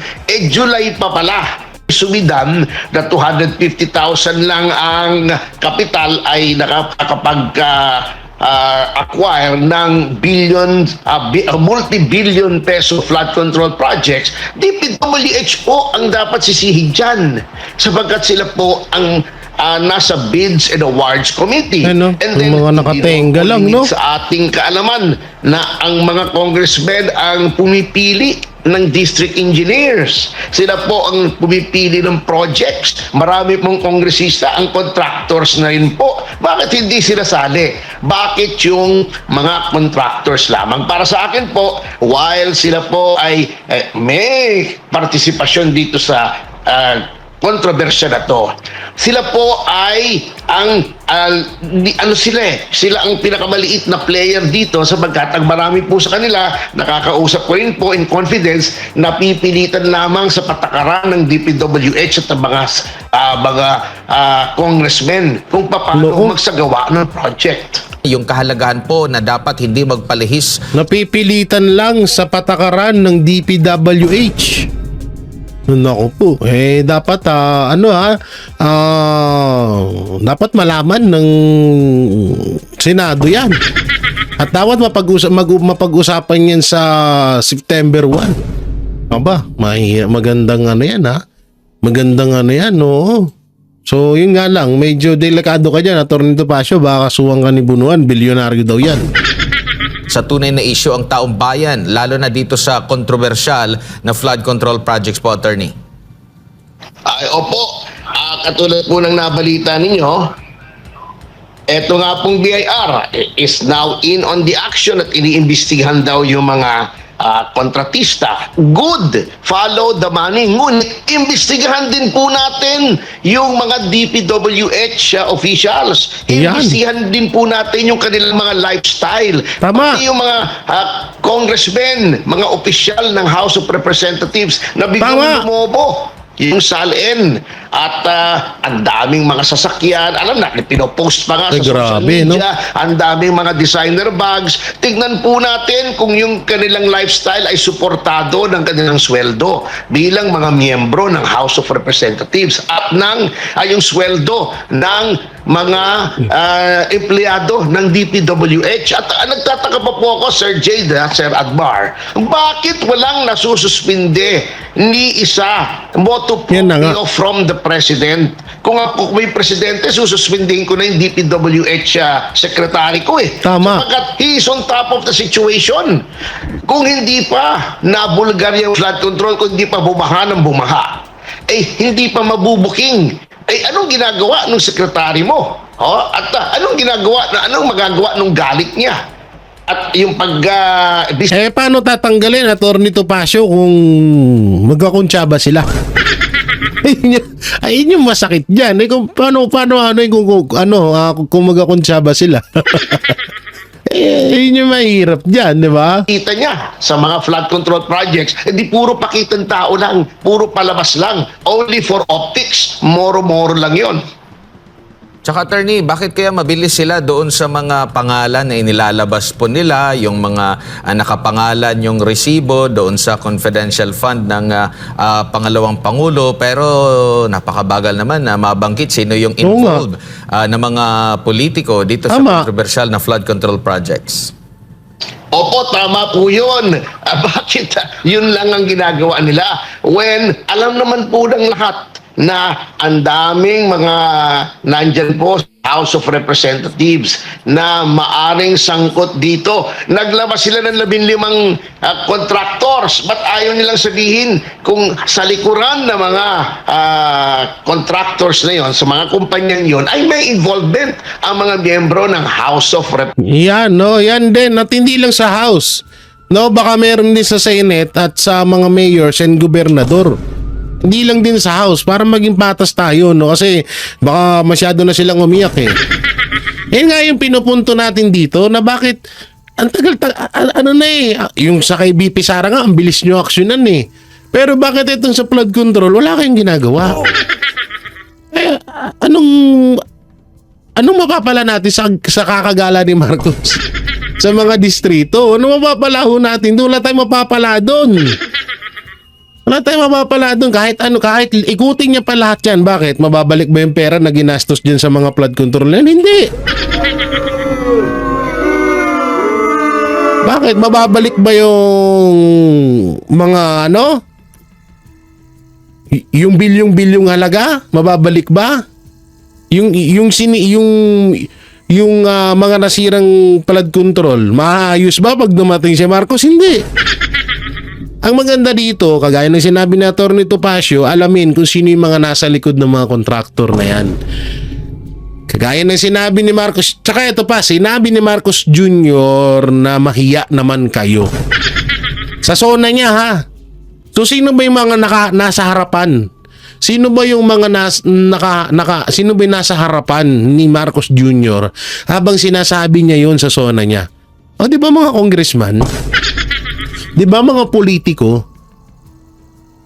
[SPEAKER 9] July pa pala. Sumidan na 250,000 lang ang kapital ay acquire ng multi-billion peso flood control projects. DPWH po ang dapat sisihig dyan sapagkat sila po ang nasa Bids and Awards Committee.
[SPEAKER 1] Ano? Yung mga nakatenga lang, no?
[SPEAKER 9] Sa ating kaalaman na ang mga congressmen ang pumipili ng district engineers. Sila po ang pumipili ng projects. Marami pong kongresista ang contractors na rin po. Bakit hindi sila sali? Bakit yung mga contractors lamang? Para sa akin po, while sila po ay may partisipasyon dito sa kontrobersya na to. Sila po ay sila ang pinakamaliit na player dito sapagkat ang marami po sa kanila, nakakausap ko rin po in confidence, napipilitan lamang sa patakaran ng DPWH at ang mga congressmen kung paano magsagawa ng project.
[SPEAKER 10] Yung kahalagahan po na dapat hindi magpalihis.
[SPEAKER 1] Napipilitan lang sa patakaran ng DPWH. Naku po, dapat dapat malaman ng Senado yan. At dapat mapag-usapan yan sa September 1. Aba, magandang yan Magandang yan, oo. So, yun nga lang, medyo delikado ka dyan, Atty. Topacio, baka suwang ka ni Bunuan, bilyonaryo daw yan.
[SPEAKER 10] Sa tunay na issue ang taong bayan, lalo na dito sa kontrobersyal na flood control projects po, Attorney.
[SPEAKER 9] Opo, katulad po ng nabalita ninyo, eto nga pong BIR is now in on the action at iniimbestigahan daw yung mga kontratista. Good, follow the money. Ngunit, imbestigahan din po natin yung mga DPWH officials. Imbestigahan din po natin yung kanilang mga lifestyle.
[SPEAKER 1] Tama.
[SPEAKER 9] Pati yung mga congressmen, mga opisyal ng House of Representatives na biglang lumobo. Yung SALN at ang daming mga sasakyan, alam na, pinopost pa nga sa social media, ang daming mga designer bags. Tignan po natin kung yung kanilang lifestyle ay suportado ng kanilang sweldo bilang mga miyembro ng House of Representatives at yung sweldo ng mga empleyado ng DPWH. At nagtataka pa po ako, Sir Jade, Sir Admar, bakit walang nasususpinde ni isa moto from the President? Kung ako may Presidente, sususpindihin ko na yung DPWH Secretary ko
[SPEAKER 1] Tama.
[SPEAKER 9] Sapagkat he is on top of the situation. Kung hindi pa nabulgar yung flood control, kung hindi pa bumaha ng bumaha, hindi pa mabubuking, anong ginagawa ng sekretary mo? At anong magagawa ng galit niya? At yung
[SPEAKER 1] paano tatanggalin, Atty. Topacio, kung magkakuntsaba sila? Ayun yung masakit dyan. Kung magkakuntsaba sila? Yun yung mahirap dyan, di ba?
[SPEAKER 9] Kita niya sa mga flood control projects, hindi puro pakitang tao lang, puro palabas lang, only for optics, moro-moro lang yon.
[SPEAKER 10] Tsaka, Attorney, bakit kaya mabilis sila doon sa mga pangalan na inilalabas po nila, yung mga nakapangalan, yung resibo doon sa confidential fund ng pangalawang Pangulo, pero napakabagal naman na mabangkit sino yung involved na mga politiko dito sa controversial na flood control projects.
[SPEAKER 9] Opo, tama po yun. Bakit yun lang ang ginagawa nila? When alam naman po ng lahat na ang daming mga nandyan po House of Representatives na maaring sangkot dito. Naglabas sila ng 15 contractors. Ba't ayaw nilang sabihin kung sa likuran ng mga contractors na yon, sa mga kumpanyang yon, ay may involvement ang mga miyembro ng House of Representatives?
[SPEAKER 1] Yan din. At hindi lang sa House. Baka meron din sa Senate at sa mga mayors and gobernador. Hindi lang din sa House para maging patas tayo, kasi baka masyado na silang umiyak Yan nga yung pinupunto natin dito na bakit ang tagal yung sa kay BP Sara nga ang bilis nyo aksyonan pero bakit itong sa flood control wala kayong ginagawa? Anong mapapala natin sa kakagala ni Marcos sa mga distrito? Ano mapapala ho natin doon? Wala tayong mapapala doon. Wala tayong mapapala doon kahit ikutin niya pa lahat yan. Bakit? Mababalik ba yung pera na ginastos dyan sa mga flood control yan? Hindi. Bakit? Mababalik ba yung mga yung bilyong halaga? Mababalik ba? Yung mga nasirang flood control, maayos ba pag dumating si Marcos? Hindi. Ang maganda dito, kagaya ng sinabi ni Atty. Topacio, alamin kung sino yung mga nasa likod ng mga kontraktor na yan. Kagaya ng sinabi ni Marcos, tsaka ito pa, sinabi ni Marcos Jr. na mahiya naman kayo. Sa zona niya So sino ba yung mga nasa harapan? Sino ba yung mga sino ba yung nasa harapan ni Marcos Jr. habang sinasabi niya yon sa sona niya? O, di ba mga congressman? Di ba mga politiko?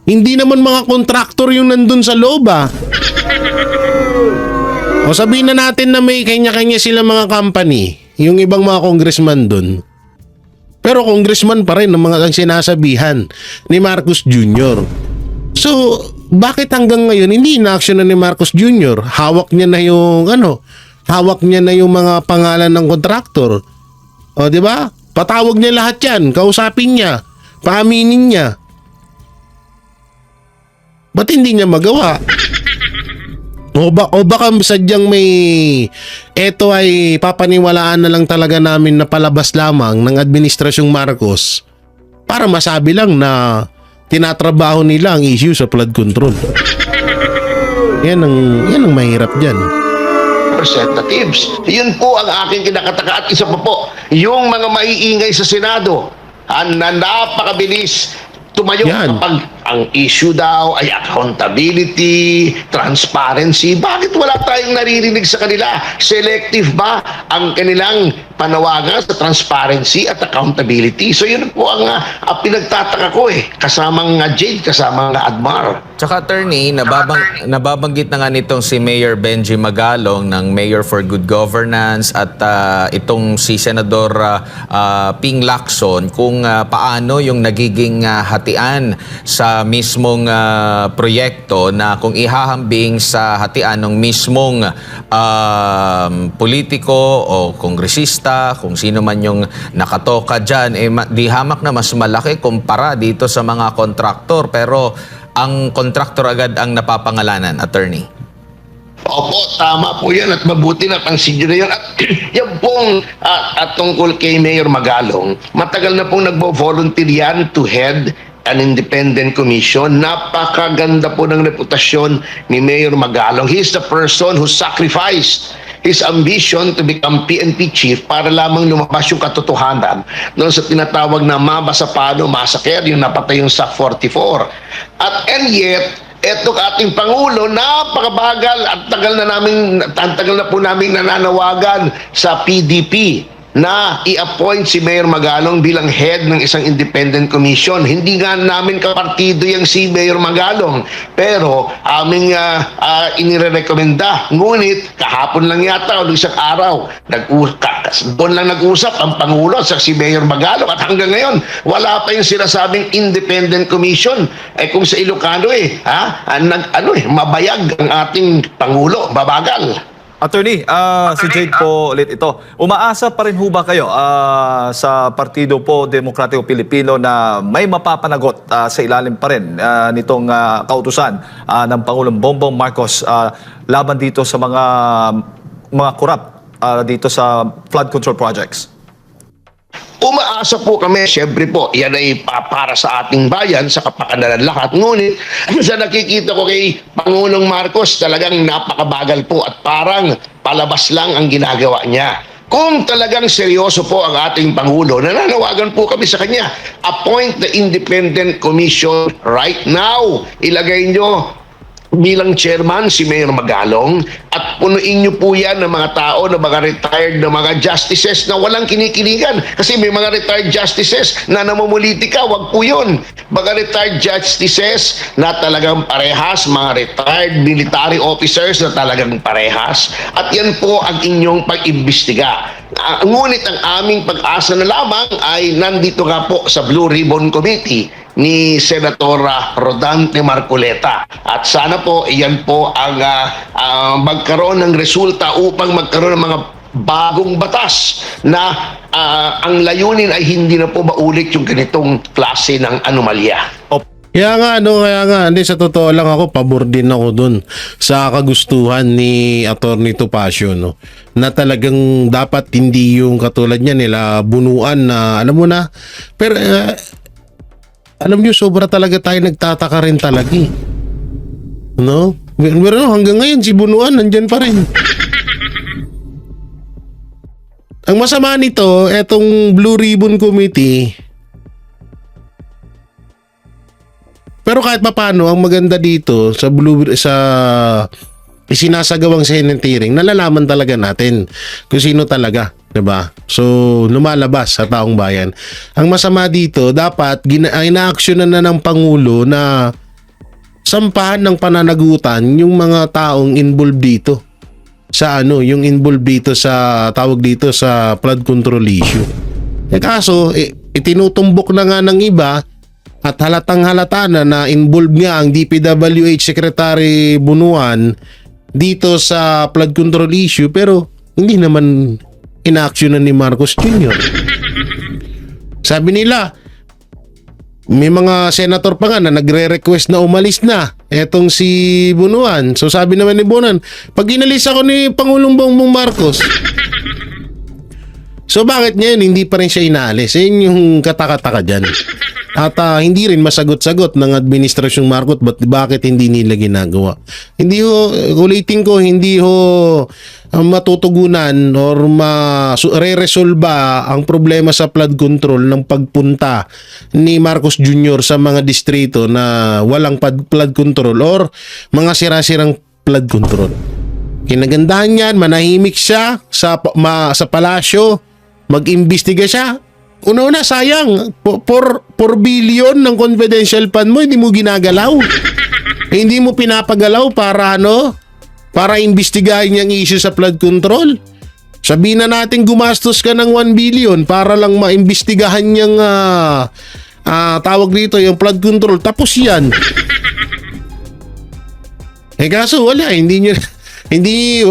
[SPEAKER 1] Hindi naman mga kontraktor yung nandun sa loob ah. O sabihin na natin na may kanya-kanya sila mga company, yung ibang mga congressman dun. Pero congressman pa rin ang mga ang sinasabihan ni Marcos Jr. So, bakit hanggang ngayon hindi in-action na ni Marcos Jr.? Hawak niya na yung hawak niya na yung mga pangalan ng kontraktor. O, di ba? Patawag niya lahat yan, kausapin niya, paaminin niya. Ba't hindi niya magawa? O baka sadyang may eto ay papaniwalaan na lang talaga namin na palabas lamang ng Administrasyong Marcos para masabi lang na tinatrabaho nila ang issue sa flood control. Yan ang mahirap dyan.
[SPEAKER 9] Representatives. Yun po ang aking kinakataka. At isa pa po, yung mga maiingay sa Senado, na napakabilis tumayo
[SPEAKER 1] Yan.
[SPEAKER 9] kapag ang issue daw ay accountability, transparency. Bakit wala tayong naririnig sa kanila? Selective ba ang kanilang panawagan sa transparency at accountability? So yun po ang pinagtataka ko kasamang Jade, kasamang Admar.
[SPEAKER 10] Tsaka attorney, nababanggit na nga nitong si Mayor Benji Magalong ng Mayor for Good Governance at itong si Senador Ping Lacson kung paano yung nagiging hatian sa mismong proyekto na kung ihahambing sa hatian ng mismong politiko o kongresista, kung sino man yung nakatoka dyan, di hamak na mas malaki kumpara dito sa mga kontraktor. Pero ang kontraktor agad ang napapangalanan, attorney.
[SPEAKER 9] Opo, tama po yan at mabuti na pansin nyo na yan. At yan pong at tungkol kay Mayor Magalong, matagal na pong nagbo-volunteer yan to head an independent commission. Napakaganda po ng reputasyon ni Mayor Magalong. He's the person who sacrificed his ambition to become PNP chief para lamang lumabas yung katotohanan doon sa tinatawag na Mabasapano Massacre, yung napatay yung sa 44. And yet, etong ating Pangulo, napakabagal at tagal na po namin nananawagan sa PDP na i-appoint si Mayor Magalong bilang head ng isang independent commission. Hindi nga namin kapartido yung si Mayor Magalong, pero aming inirekomenda. Ngunit kahapon lang yata o isang araw, doon lang nag-usap ang Pangulo sa si Mayor Magalong at hanggang ngayon, wala pa yung sinasabing independent commission. Kung sa Ilocano mabayag ang ating Pangulo, babagal.
[SPEAKER 2] Attorney, si Jade po ulit ito. Umaasa pa rin ho ba kayo sa Partido po Demokratiko Pilipino na may mapapanagot sa ilalim pa rin nitong kautusan ng Pangulong Bongbong Marcos laban dito sa mga korap dito sa flood control projects?
[SPEAKER 9] Umaasa po kami, siyempre po, yan ay para sa ating bayan, sa kapakanan lahat. Ngunit, sa nakikita ko kay Pangulong Marcos, talagang napakabagal po at parang palabas lang ang ginagawa niya. Kung talagang seryoso po ang ating Pangulo, nananawagan po kami sa kanya, appoint the independent commission right now. Ilagay nyo bilang chairman si Mayor Magalong at punuin niyo po yan ng mga tao na mga retired na mga justices na walang kinikiligan. Kasi may mga retired justices na namumulitika, wag po yun. Mga retired justices na talagang parehas, mga retired military officers na talagang parehas. At yan po ang inyong pag-imbestiga. Ngunit ang aming pag-asa na lamang ay nandito nga po sa Blue Ribbon Committee ni Senator Rodante Marcoleta. At sana po, iyan po ang magkaroon ng resulta upang magkaroon ng mga bagong batas na ang layunin ay hindi na po maulit yung ganitong klase ng anomalya.
[SPEAKER 1] Kaya nga, hindi sa totoo lang ako, pabor din ako dun sa kagustuhan ni Atty. Topacio, no? Na talagang dapat hindi yung katulad niya nila bunuan na, alam mo na, pero alam niyo, sobra talaga tayo nagtataka rin talaga no? Pero hanggang ngayon, si bunuan nandyan pa rin. Ang masama nito, etong Blue Ribbon Committee, Pero kahit papaano, ang maganda dito sa isinasagawang Senate hearing, nalalaman talaga natin kung sino talaga, 'di ba? So, lumalabas sa taong bayan. Ang masama dito, dapat ina-actionan na ng Pangulo na sampahan ng pananagutan yung mga taong involved dito sa yung involved dito sa tawag dito sa flood control issue. Kaso itinutumbok na nga ng iba at halatang halata na involved nga ang DPWH Secretary Bunuan dito sa flood control issue, pero hindi naman in-actionan ni Marcos Jr. Sabi nila, may mga senator pa nga na nagre-request na umalis na etong si Bunuan. So sabi naman ni Bunuan, pag inalis ako ni Pangulong Bongbong Marcos, so bakit ngayon hindi pa rin siya inaalis? Yun yung katakataka dyan. At hindi rin masagot-sagot ng administrasyong Marcos bakit hindi nila ginagawa. Hindi ho, ulitin ko, hindi ho matutugunan or re-resolba ang problema sa flood control ng pagpunta ni Marcos Jr. sa mga distrito na walang flood control or mga sira-sirang flood control. Kinagandahan niyan, manahimik siya sa palasyo, mag-imbestiga siya. Una-una, sayang, 4 billion ng confidential fund mo, hindi mo ginagalaw. Hindi mo pinapagalaw para para imbestigahin yung issue sa flood control. Sabihin na natin gumastos ka ng 1 billion para lang maimbestigahan yung tawag dito, yung flood control. Tapos yan. Kaso wala,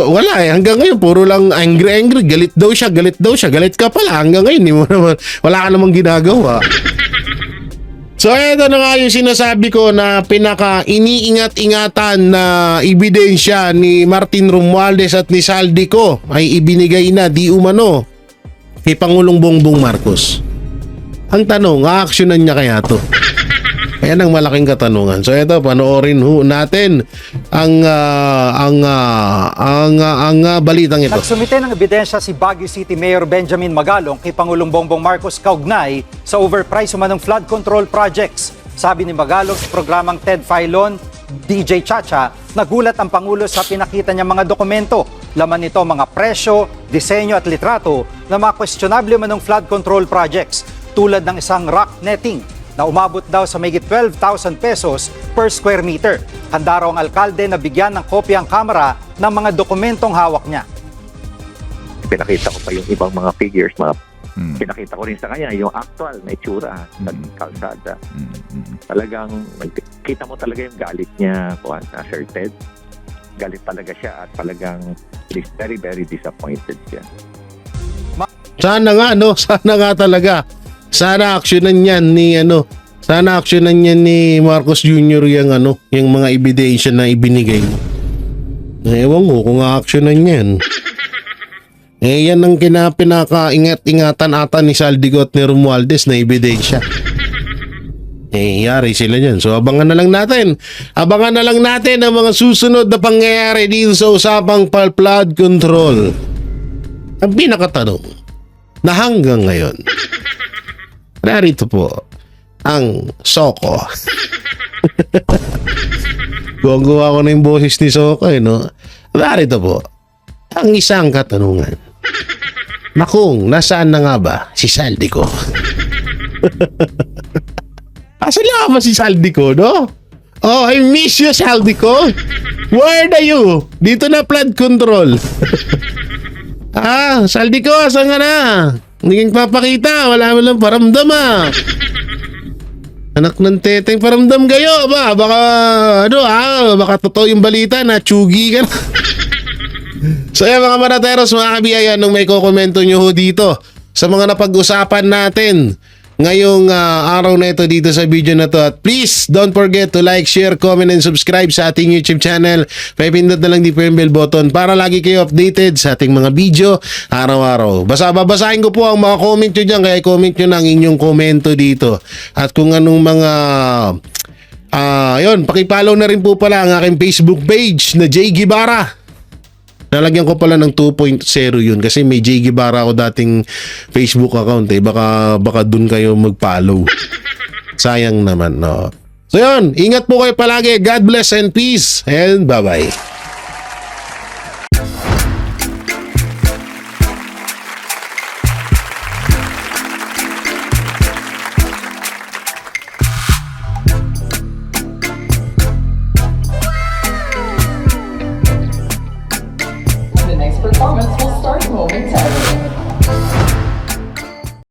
[SPEAKER 1] wala hanggang ngayon puro lang angry, galit daw siya, galit ka pala hanggang ngayon, wala ka namang ginagawa. So ito na nga yung sinasabi ko na pinaka-iniingat-ingatan na ebidensya ni Martin Romualdez at ni Saldico ay ibinigay na di umano kay Pangulong Bongbong Marcos. Ang tanong, aaksyonan niya kaya to? Ayan ang malaking katanungan. So ito, panoorin natin ang balitang ito.
[SPEAKER 11] Nagsumite ng ebidensya si Baguio City Mayor Benjamin Magalong kay Pangulong Bongbong Marcos kaugnay sa overprice umanong flood control projects. Sabi ni Magalong sa programang Ted Filon, DJ Chacha, nagulat ang Pangulo sa pinakita niyang mga dokumento. Laman nito mga presyo, disenyo at litrato ng mga questionable umanong flood control projects tulad ng isang rock netting na umabot daw sa mahigit 12,000 pesos per square meter. Handa raw ang alkalde na bigyan ng kopya ang kamera ng mga dokumentong hawak niya.
[SPEAKER 12] Pinakita ko pa yung ibang mga figures, pinakita ko rin sa kanya yung actual na itsura ng kalsada. Talagang, kita mo talaga yung galit niya, Sir Ted. Galit talaga siya at talagang very, very disappointed siya.
[SPEAKER 1] Sana nga talaga. Sana aksyonan niyan ni Marcos Jr. yung mga ebidensya na ibinigay mo. Ewan ko kung aksyonan niyan. Yan ang pinaka-ingat-ingatan ata ni Saldico at ni Romualdez na ebidensya. Yari sila dyan. So abangan na lang natin. Abangan na lang natin ang mga susunod na pangyayari dito sa usapang flood control. Ang pinakatanong na hanggang ngayon, narito po ang Soko. Gawa ko na yung boses ni Soko, Narito po ang isang katanungan. Nakung, nasaan na nga ba si Saldico? Asan na ba si Saldico, no? Oh, I miss you, Saldico. Where are you? Dito na flood control. Saldico, asan ka na? Hindi kang papakita, wala mo lang paramdam Anak ng teteng, paramdam kayo ba? Baka totoo yung balita na tsugi ka na. So yan mga marateros, mga kabiyayan, nung may kokomento nyo dito sa mga napag-usapan natin ngayong araw na ito dito sa video na to. At please, don't forget to like, share, comment, and subscribe sa ating YouTube channel. Pipindot na lang di po yung bell button para lagi kayo updated sa ating mga video araw-araw. Babasahin ko po ang mga comment nyo dyan, kaya comment nyo ng inyong komento dito. At kung anong mga pakipollow na rin po pala ang aking Facebook page na Jay Guevara. Nalagyan ko pala ng 2.0 yun kasi may Jay Guevara ako dating Facebook account Baka dun kayo mag-follow. Sayang naman, no? So yun, ingat po kayo palagi. God bless and peace and bye-bye.